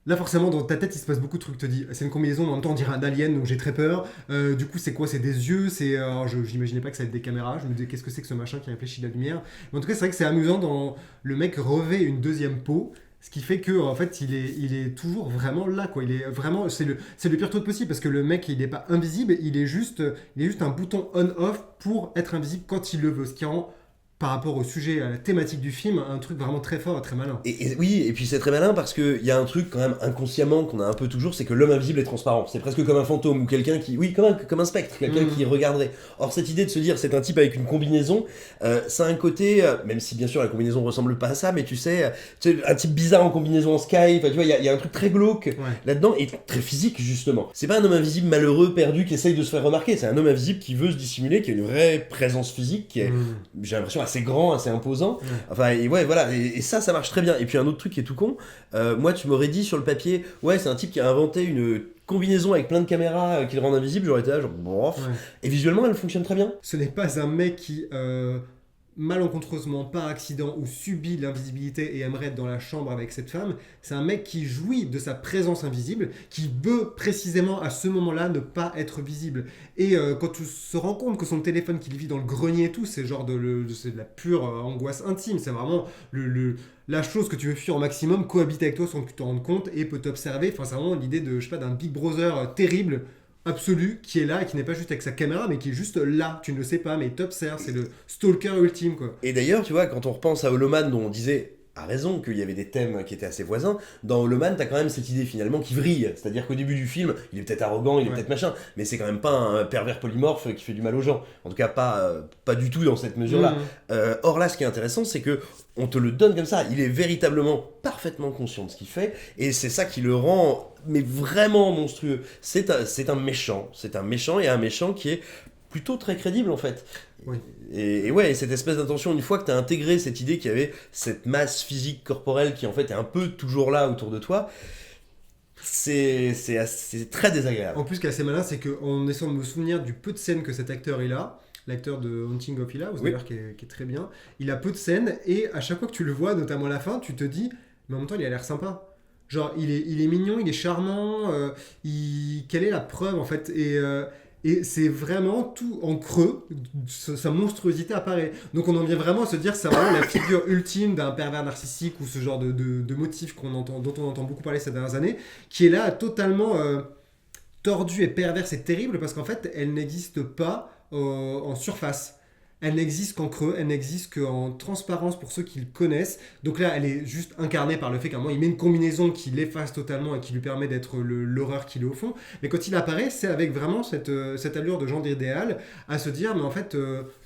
là forcément dans ta tête il se passe beaucoup de trucs, tu te dis c'est une combinaison, mais en même temps on dirait un alien, donc j'ai très peur. Du coup c'est quoi, c'est des yeux, alors, j'imaginais pas que ça allait être des caméras, je me disais qu'est-ce que c'est que ce machin qui réfléchit de la lumière. Mais en tout cas c'est vrai que c'est amusant, dans le mec revêt une deuxième peau, ce qui fait que en fait il est toujours vraiment là, quoi. Il est vraiment, c'est le pire truc possible, parce que le mec il est pas invisible, il est juste un bouton on-off pour être invisible quand il le veut, ce qui rend, par rapport au sujet, à la thématique du film, un truc vraiment très fort et très malin. Oui, et puis c'est très malin parce qu'il y a un truc quand même inconsciemment qu'on a un peu toujours, c'est que l'homme invisible est transparent. C'est presque comme un fantôme ou quelqu'un qui... Oui, comme un spectre, quelqu'un qui regarderait. Or cette idée de se dire c'est un type avec une combinaison, ça a un côté, même si bien sûr la combinaison ressemble pas à ça, mais tu sais un type bizarre en combinaison en sky, tu vois, il y a un truc très glauque là-dedans et très physique justement. C'est pas un homme invisible malheureux, perdu, qui essaye de se faire remarquer, c'est un homme invisible qui veut se dissimuler, qui a une vraie présence physique, qui est, j'ai l'impression, assez grand, assez imposant. Enfin, et ouais, voilà, et ça marche très bien. Et puis un autre truc qui est tout con, moi tu m'aurais dit sur le papier, ouais, c'est un type qui a inventé une combinaison avec plein de caméras qui le rendent invisible, j'aurais été là, genre, bof. Et visuellement, elle fonctionne très bien. Ce n'est pas un mec qui, malencontreusement, par accident, ou subit l'invisibilité et aimerait être dans la chambre avec cette femme. C'est un mec qui jouit de sa présence invisible, qui veut précisément à ce moment-là ne pas être visible. Et quand tu se rends compte que son téléphone qu'il vit dans le grenier et tout, c'est c'est de la pure angoisse intime. C'est vraiment la chose que tu veux fuir au maximum, cohabite avec toi sans que tu t'en rendes compte et peut t'observer. Enfin, c'est vraiment l'idée de, je sais pas, d'un Big Brother terrible, absolu, qui est là et qui n'est pas juste avec sa caméra, mais qui est juste là. Tu ne le sais pas, mais il t'observe. C'est le stalker ultime, quoi. Et d'ailleurs, tu vois, quand on repense à Holoman, dont on disait a raison qu'il y avait des thèmes qui étaient assez voisins, dans Holoman, t'as quand même cette idée finalement qui vrille. C'est-à-dire qu'au début du film, il est peut-être arrogant, il est peut-être machin, mais c'est quand même pas un pervers polymorphe qui fait du mal aux gens. En tout cas, pas du tout dans cette mesure-là. Or là, ce qui est intéressant, c'est que on te le donne comme ça. Il est véritablement parfaitement conscient de ce qu'il fait, et c'est ça qui le rend mais vraiment monstrueux. C'est un méchant, et un méchant qui est plutôt très crédible en fait. Oui. Et ouais, cette espèce d'intention, une fois que tu as intégré cette idée qu'il y avait cette masse physique corporelle qui en fait est un peu toujours là autour de toi, c'est très désagréable. En plus, ce qui est assez malin, c'est qu'en essayant de me souvenir du peu de scènes que cet acteur est là, l'acteur de Haunting of Hill House, d'ailleurs, qui est très bien, il a peu de scènes, et à chaque fois que tu le vois, notamment à la fin, tu te dis, mais en même temps, il a l'air sympa. Genre, il est mignon, il est charmant, quelle est la preuve, en fait? Et c'est vraiment tout en creux, sa monstruosité apparaît. Donc on en vient vraiment à se dire, c'est vraiment la figure ultime d'un pervers narcissique, ou ce genre de motif dont on entend beaucoup parler ces dernières années, qui est là totalement tordue et perverse et terrible, parce qu'en fait, elle n'existe pas en surface. Elle n'existe qu'en creux, elle n'existe qu'en transparence pour ceux qui le connaissent. Donc là, elle est juste incarnée par le fait qu'à un moment, il met une combinaison qui l'efface totalement et qui lui permet d'être l'horreur qu'il est au fond. Mais quand il apparaît, c'est avec vraiment cette allure de genre idéal, à se dire, mais en fait,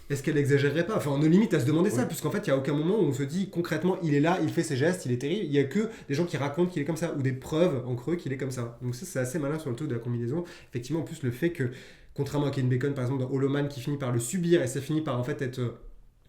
est-ce qu'elle exagérerait pas? Enfin, on est limite à se demander ça, puisqu'en fait, il n'y a aucun moment où on se dit, concrètement, il est là, il fait ses gestes, il est terrible. Il n'y a que des gens qui racontent qu'il est comme ça, ou des preuves en creux qu'il est comme ça. Donc ça, c'est assez malin sur le truc de la combinaison. Effectivement, en plus, le fait que, contrairement à Kevin Bacon, par exemple, dans Holoman, qui finit par le subir, et ça finit par en fait être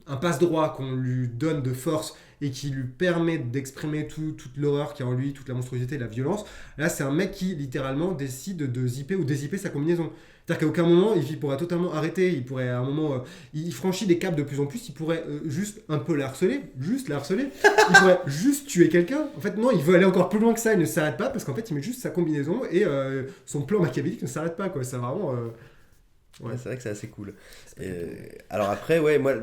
un passe-droit qu'on lui donne de force et qui lui permet d'exprimer toute l'horreur qui est en lui, toute la monstruosité, la violence. Là, c'est un mec qui, littéralement, décide de zipper ou dézipper sa combinaison. C'est-à-dire qu'à aucun moment, il pourrait totalement arrêter, il pourrait à un moment... il franchit des caps de plus en plus, il pourrait juste un peu la harceler, il pourrait juste tuer quelqu'un. En fait, non, il veut aller encore plus loin que ça, il ne s'arrête pas, parce qu'en fait, il met juste sa combinaison et son plan machiavélique ne s'arrête pas, quoi. C'est vraiment... Ouais, c'est vrai que c'est assez cool. Alors après, ouais, moi,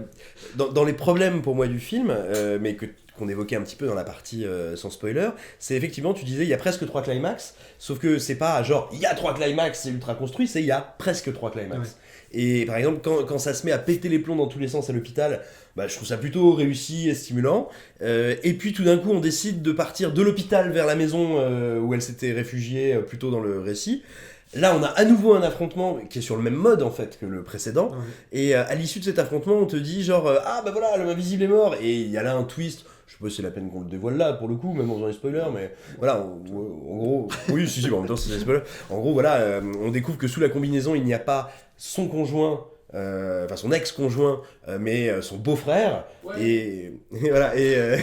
dans les problèmes pour moi du film, mais qu'on évoquait un petit peu dans la partie sans spoiler, c'est effectivement, tu disais, il y a presque 3 climax, sauf que c'est pas genre, il y a 3 climax, c'est ultra construit, c'est il y a presque 3 climax. Et par exemple, quand ça se met à péter les plombs dans tous les sens à l'hôpital, bah, je trouve ça plutôt réussi et stimulant. Et puis tout d'un coup, on décide de partir de l'hôpital vers la maison où elle s'était réfugiée plus tôt dans le récit. Là, on a à nouveau un affrontement qui est sur le même mode en fait que le précédent. Ouais. Et à l'issue de cet affrontement, on te dit genre ah bah voilà, l'homme invisible est mort. Et il y a là un twist. Je sais pas si c'est la peine qu'on le dévoile là pour le coup, même en faisant les spoilers, mais voilà, en gros, oui, si, en même temps, c'est des spoilers. En gros, voilà, on découvre que sous la combinaison, il n'y a pas son conjoint, enfin son ex-conjoint, mais son beau-frère. Ouais. Et voilà, et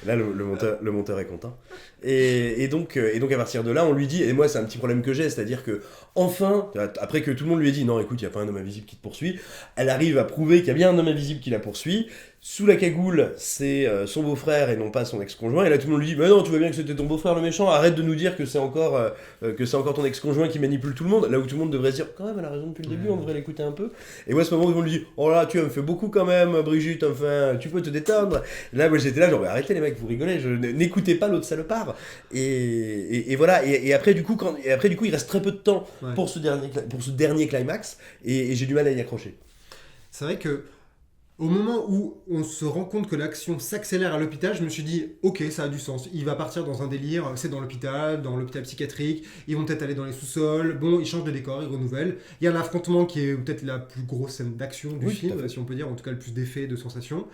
là, le monteur est content. Et donc à partir de là, on lui dit, et moi c'est un petit problème que j'ai, c'est-à-dire que enfin, après que tout le monde lui ait dit non, écoute, il n'y a pas un homme invisible qui te poursuit, elle arrive à prouver qu'il y a bien un homme invisible qui la poursuit. Sous la cagoule, c'est son beau-frère et non pas son ex-conjoint. Et là, tout le monde lui dit mais non, tu vois bien que c'était ton beau-frère le méchant, arrête de nous dire que c'est encore ton ex-conjoint qui manipule tout le monde. Là où tout le monde devrait se dire quand même, elle a raison depuis le début, on devrait l'écouter un peu. Et moi, à ce moment où on lui dit oh là, tu me fais beaucoup quand même, Brigitte, enfin, tu peux te détendre. Là, moi j'étais là, genre arrêtez les mecs, vous rigolez, n'écoutez pas l'autre salopard. Et voilà, et après, du coup, il reste très peu de temps pour ce dernier climax, et j'ai du mal à y accrocher. C'est vrai que au moment où on se rend compte que l'action s'accélère à l'hôpital, je me suis dit ok, ça a du sens. Il va partir dans un délire, c'est dans l'hôpital psychiatrique, ils vont peut-être aller dans les sous-sols, bon, ils changent de décor, ils renouvellent. Il y a un affrontement qui est peut-être la plus grosse scène d'action du film, si on peut dire, en tout cas le plus d'effets, de sensations.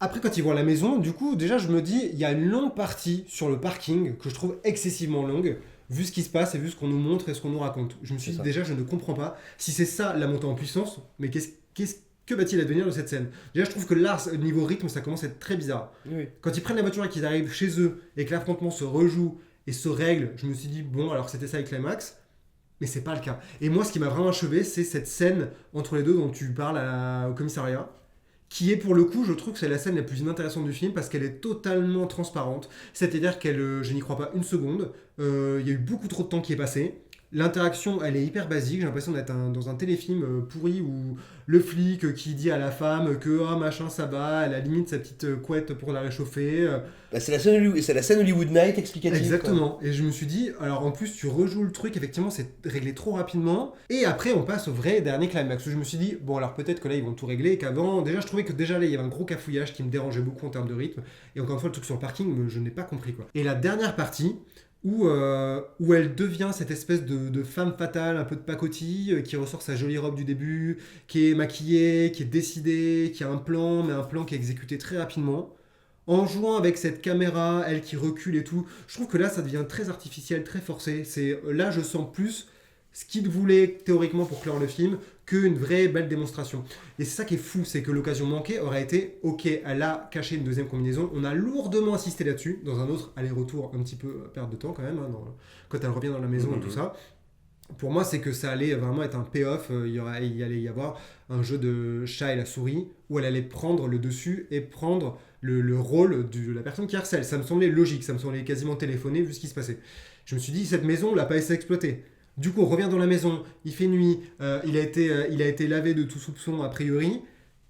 Après, quand ils vont à la maison, du coup, déjà, je me dis, il y a une longue partie sur le parking que je trouve excessivement longue, vu ce qui se passe et vu ce qu'on nous montre et ce qu'on nous raconte. Je me suis dit, déjà, je ne comprends pas si c'est ça la montée en puissance, mais que va-t-il advenir de cette scène ? Déjà, je trouve que là, niveau rythme, ça commence à être très bizarre. Oui. Quand ils prennent la voiture et qu'ils arrivent chez eux et que l'affrontement se rejoue et se règle, je me suis dit, bon, alors c'était ça avec Climax, mais c'est pas le cas. Et moi, ce qui m'a vraiment achevé, c'est cette scène entre les deux dont tu parles au commissariat, qui est pour le coup, je trouve que c'est la scène la plus inintéressante du film parce qu'elle est totalement transparente. C'est-à-dire je n'y crois pas une seconde. Il y a eu beaucoup trop de temps qui est passé. L'interaction, elle est hyper basique. J'ai l'impression d'être dans un téléfilm pourri où le flic qui dit à la femme que ah machin ça va, elle a limite sa petite couette pour la réchauffer. Bah, c'est la scène Hollywood Night explicative. Exactement. Quoi. Et je me suis dit, alors en plus tu rejoues le truc, effectivement c'est réglé trop rapidement. Et après on passe au vrai dernier climax où je me suis dit, bon alors peut-être que là ils vont tout régler et qu'avant, déjà je trouvais que déjà là il y avait un gros cafouillage qui me dérangeait beaucoup en termes de rythme. Et encore une fois le truc sur le parking, je n'ai pas compris quoi. Et la dernière partie, où elle devient cette espèce de femme fatale, un peu de pacotille, qui ressort sa jolie robe du début, qui est maquillée, qui est décidée, qui a un plan, mais un plan qui est exécuté très rapidement. En jouant avec cette caméra, elle qui recule et tout, je trouve que là ça devient très artificiel, très forcé. Là je sens plus ce qu'il voulait théoriquement pour clore le film qu'une vraie belle démonstration. Et c'est ça qui est fou, c'est que l'occasion manquée aurait été ok, elle a caché une deuxième combinaison, on a lourdement insisté là-dessus, dans un autre aller-retour un petit peu perte de temps quand même, hein, quand elle revient dans la maison et tout ça. Pour moi, c'est que ça allait vraiment être un payoff, il allait y avoir un jeu de chat et la souris, où elle allait prendre le dessus et prendre le rôle de la personne qui harcèle. Ça me semblait logique, ça me semblait quasiment téléphoné vu ce qui se passait. Je me suis dit, cette maison, on l'a pas assez exploitée. Du coup, on revient dans la maison, il fait nuit, il a été lavé de tout soupçon a priori,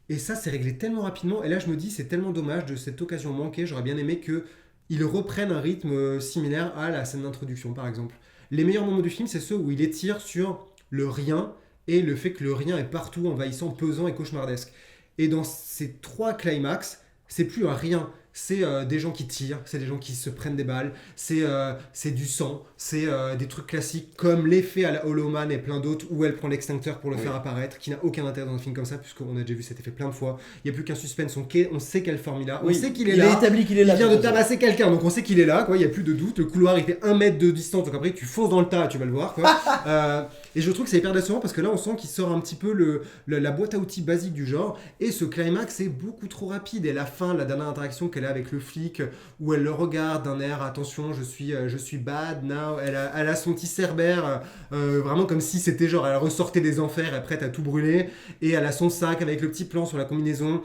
et ça, c'est réglé tellement rapidement. Et là, je me dis, c'est tellement dommage de cette occasion manquée. J'aurais bien aimé qu'ils reprennent un rythme similaire à la scène d'introduction, par exemple. Les meilleurs moments du film, c'est ceux où il étire sur le rien et le fait que le rien est partout, envahissant, pesant et cauchemardesque. Et dans ces trois climax, c'est plus un rien. C'est des gens qui tirent, c'est des gens qui se prennent des balles, c'est du sang, c'est des trucs classiques comme l'effet à la Hollow Man et plein d'autres où elle prend l'extincteur pour le faire apparaître, qui n'a aucun intérêt dans un film comme ça, puisqu'on a déjà vu cet effet plein de fois. Il n'y a plus qu'un suspense, on sait quelle forme il a, on sait qu'il est là, il est établi qu'il est là. Il vient de tabasser quelqu'un, donc on sait qu'il est là, quoi. Il n'y a plus de doute. Le couloir il fait 1 mètre de distance, donc après tu fonces dans le tas, tu vas le voir. Quoi. Et je trouve que c'est hyper décevant parce que là on sent qu'il sort un petit peu la boîte à outils basique du genre, et ce climax est beaucoup trop rapide. Et la fin, la dernière interaction qu'elle a avec le flic, où elle le regarde d'un air attention, je suis bad now, elle a son petit cerbère, vraiment comme si c'était genre elle ressortait des enfers, elle est prête à tout brûler, et elle a son sac avec le petit plan sur la combinaison.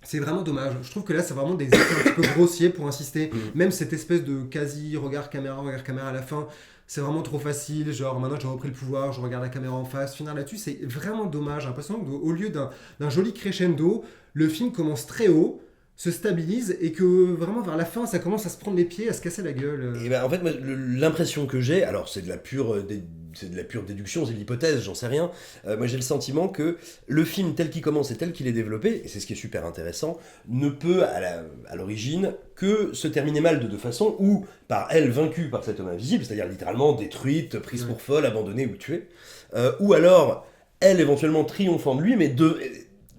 C'est vraiment dommage. Je trouve que là, c'est vraiment des effets un petit peu grossiers pour insister. Même cette espèce de quasi regard caméra à la fin, c'est vraiment trop facile. Genre, maintenant j'ai repris le pouvoir, je regarde la caméra en face. Finir là-dessus, c'est vraiment dommage. J'ai l'impression qu'au lieu d'un joli crescendo, le film commence très haut, se stabilise et que vraiment vers la fin ça commence à se prendre les pieds, à se casser la gueule. Et ben en fait moi, l'impression que j'ai, alors c'est de la pure c'est de la pure déduction, c'est de l'hypothèse, j'en sais rien. Moi j'ai le sentiment que le film tel qu'il commence et tel qu'il est développé, et c'est ce qui est super intéressant, ne peut à l'origine que se terminer mal de deux façons, ou par elle vaincue par cet homme invisible, c'est-à-dire littéralement détruite, prise pour folle, abandonnée ou tuée, ou alors elle éventuellement triomphant de lui, mais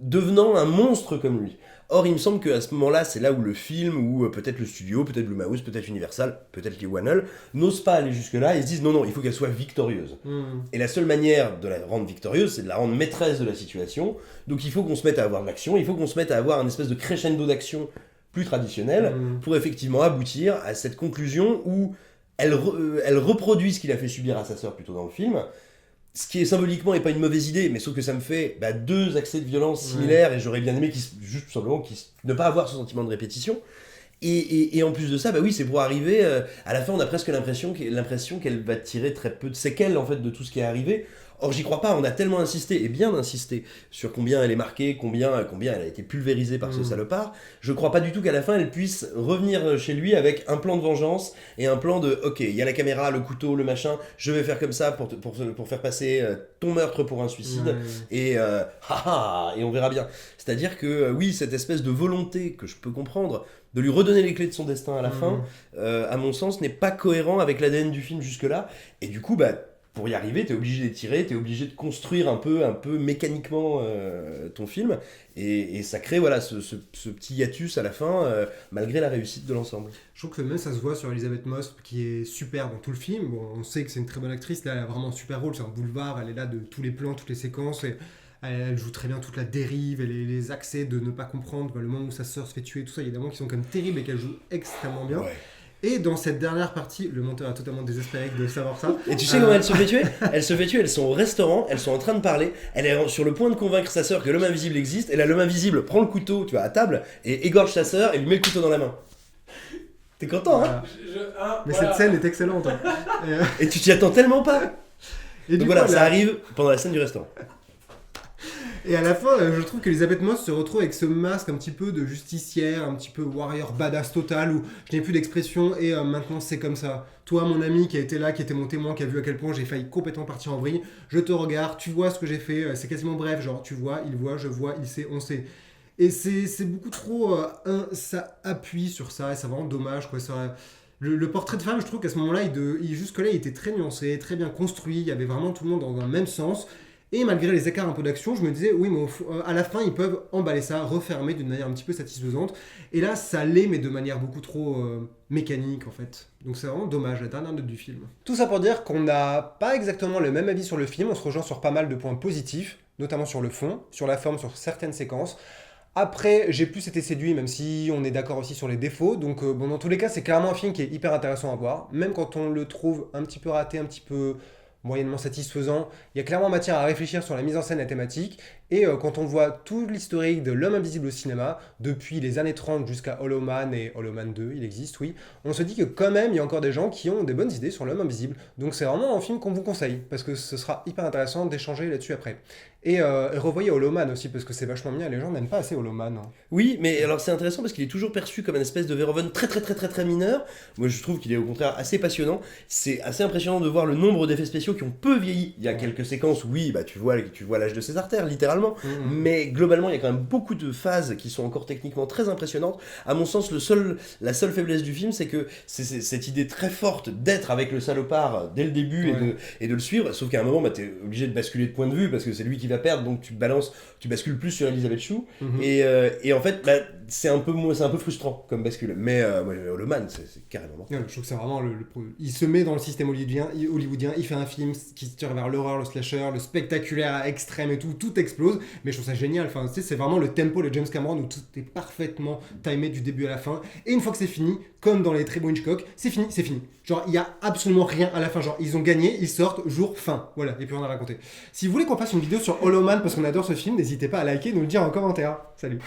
devenant un monstre comme lui. Or, il me semble qu'à ce moment-là, c'est là où le film, ou peut-être le studio, peut-être Blumhouse, peut-être Universal, peut-être les Wannell, n'osent pas aller jusque-là et se disent non, il faut qu'elle soit victorieuse. Et la seule manière de la rendre victorieuse, c'est de la rendre maîtresse de la situation. Donc il faut qu'on se mette à avoir de l'action, il faut qu'on se mette à avoir un espèce de crescendo d'action plus traditionnel pour effectivement aboutir à cette conclusion où elle reproduit ce qu'il a fait subir à sa sœur plutôt dans le film. Ce qui est symboliquement n'est pas une mauvaise idée, mais sauf que ça me fait deux accès de violence similaires et j'aurais bien aimé juste tout simplement ne pas avoir ce sentiment de répétition. Et en plus de ça, oui, c'est pour arriver à la fin, on a presque l'impression qu'elle va tirer très peu de séquelles en fait de tout ce qui est arrivé. Or, j'y crois pas, on a tellement insisté, et bien insisté, sur combien elle est marquée, combien elle a été pulvérisée par ce salopard. Je crois pas du tout qu'à la fin, elle puisse revenir chez lui avec un plan de vengeance et un plan de ok, il y a la caméra, le couteau, le machin, je vais faire comme ça pour faire passer ton meurtre pour un suicide, et on verra bien. C'est-à-dire que oui, cette espèce de volonté que je peux comprendre de lui redonner les clés de son destin à la fin, à mon sens, n'est pas cohérent avec l'ADN du film jusque-là, et du coup, pour y arriver, t'es obligé d'étirer, t'es obligé de construire un peu mécaniquement ton film, et ça crée ce petit hiatus à la fin, malgré la réussite de l'ensemble. Je trouve que même ça se voit sur Elisabeth Moss, qui est super dans tout le film. Bon, on sait que c'est une très bonne actrice, là elle a vraiment un super rôle, c'est un boulevard, elle est là de tous les plans, toutes les séquences, et elle joue très bien toute la dérive et les accès de ne pas comprendre, le moment où sa sœur se fait tuer, tout ça, il y a des moments qui sont quand même terribles et qu'elle joue extrêmement bien. Ouais. Et dans cette dernière partie, le monteur est totalement désespéré de savoir ça. Et tu sais comment elle se fait tuer ? Elle se fait tuer, elles sont au restaurant, elles sont en train de parler, elle est sur le point de convaincre sa sœur que l'homme invisible existe, et là l'homme invisible prend le couteau, à table, et égorge sa sœur et lui met le couteau dans la main. T'es content, hein ? Mais cette scène est excellente. Hein. Et tu t'y attends tellement pas. Et donc voilà, ça arrive pendant la scène du restaurant. Et à la fin, je trouve qu'Elisabeth Moss se retrouve avec ce masque un petit peu de justicière, un petit peu warrior badass total, où je n'ai plus d'expression et maintenant c'est comme ça. Toi, mon ami qui a été là, qui était mon témoin, qui a vu à quel point j'ai failli complètement partir en vrille, je te regarde, tu vois ce que j'ai fait, c'est quasiment bref, genre tu vois, il voit, je vois, il sait, on sait. Et c'est beaucoup trop... ça appuie sur ça et c'est vraiment dommage, quoi. Le portrait de femme, je trouve qu'à ce moment-là, jusque-là, il était très nuancé, très bien construit, il y avait vraiment tout le monde dans un même sens. Et malgré les écarts un peu d'action, je me disais, oui, mais à la fin, ils peuvent emballer ça, refermer d'une manière un petit peu satisfaisante. Et là, ça l'est, mais de manière beaucoup trop mécanique, en fait. Donc c'est vraiment dommage, la dernière note du film. Tout ça pour dire qu'on n'a pas exactement le même avis sur le film, on se rejoint sur pas mal de points positifs, notamment sur le fond, sur la forme, sur certaines séquences. Après, j'ai plus été séduit, même si on est d'accord aussi sur les défauts. Donc, dans tous les cas, c'est clairement un film qui est hyper intéressant à voir. Même quand on le trouve un petit peu raté, un petit peu moyennement satisfaisant, il y a clairement matière à réfléchir sur la mise en scène et la thématique. Et quand on voit tout l'historique de l'homme invisible au cinéma, depuis les années 30 jusqu'à Hollow Man et Hollow Man 2, il existe, oui, on se dit que quand même, il y a encore des gens qui ont des bonnes idées sur l'homme invisible. Donc c'est vraiment un film qu'on vous conseille, parce que ce sera hyper intéressant d'échanger là-dessus après. Et revoyez Hollow Man aussi, parce que c'est vachement bien, les gens n'aiment pas assez Hollow Man. Hein. Oui, mais alors c'est intéressant parce qu'il est toujours perçu comme une espèce de Verhoeven très mineur. Moi je trouve qu'il est au contraire assez passionnant. C'est assez impressionnant de voir le nombre d'effets spéciaux qui ont peu vieilli. Il y a quelques séquences où oui, tu vois l'âge de ses artères, littéralement. Mais globalement, il y a quand même beaucoup de phases qui sont encore techniquement très impressionnantes. À mon sens, la seule faiblesse du film, c'est que c'est cette idée très forte d'être avec le salopard dès le début et de le suivre. Sauf qu'à un moment, t'es obligé de basculer de point de vue parce que c'est lui qui va perdre, donc tu bascules plus sur Elisabeth Shue. Et en fait, c'est un peu frustrant comme bascule. Mais Hollow Man, c'est carrément mort. Je trouve que c'est vraiment il se met dans le système hollywoodien, il fait un film qui se tire vers l'horreur, le slasher, le spectaculaire à extrême et tout explose. Mais je trouve ça génial, enfin, c'est vraiment le tempo de James Cameron où tout est parfaitement timé du début à la fin. Et une fois que c'est fini, comme dans les très bons Hitchcock, c'est fini. Genre, il n'y a absolument rien à la fin. Genre, ils ont gagné, ils sortent, jour, fin. Voilà, et puis on a raconté. Si vous voulez qu'on fasse une vidéo sur Hollow Man parce qu'on adore ce film, n'hésitez pas à liker et nous le dire en commentaire. Salut.